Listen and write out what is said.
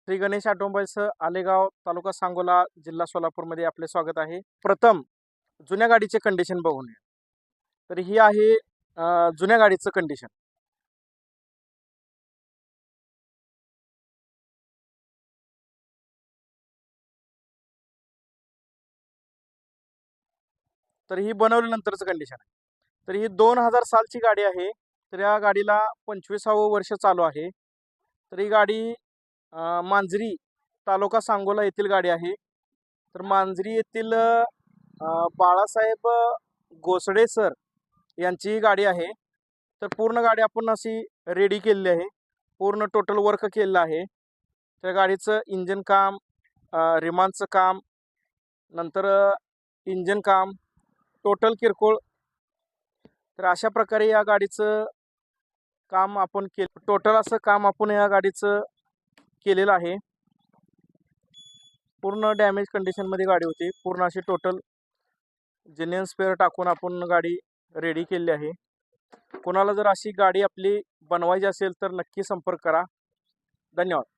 Shri Ganesh automobiles Alegaon तालुका सांगोला जिल्हा सोलापूरमध्ये आपले स्वागत आहे। प्रथम जुन्या गाडीचे कंडिशन बघून घ्या। तर ही आहे जुन्या गाडीचं कंडिशन। तर ही बनवल्यानंतरचं कंडिशन आहे। तर ही 2000 सालची गाडी आहे। तर या गाडीला 25वे वर्ष चालू आहे। तर ही गाडी मांजरी तालुका सांगोला येथील गाडी आहे। तर मांजरी येथील बाळासाहेब गोसडे सर यांची ही गाडी आहे। तर पूर्ण गाडी आपण अशी रेडी केलेली आहे। पूर्ण टोटल वर्क केलेलं आहे। त्या गाडीचं इंजन काम, रिमांडचं काम, नंतर इंजन काम, टोटल किरकोळ। तर अशा प्रकारे या गाडीचं काम आपण टोटल असं काम आपण या गाडीचं केलेलं आहे। पूर्ण डॅमेज कंडिशनमध्ये गाडी होती। पूर्ण अशी टोटल जेन्युइन स्पेअर टाकून आपण गाडी रेडी केलेली आहे। कोणाला जर अशी गाडी आपली बनवायची असेल तर नक्की संपर्क करा। धन्यवाद।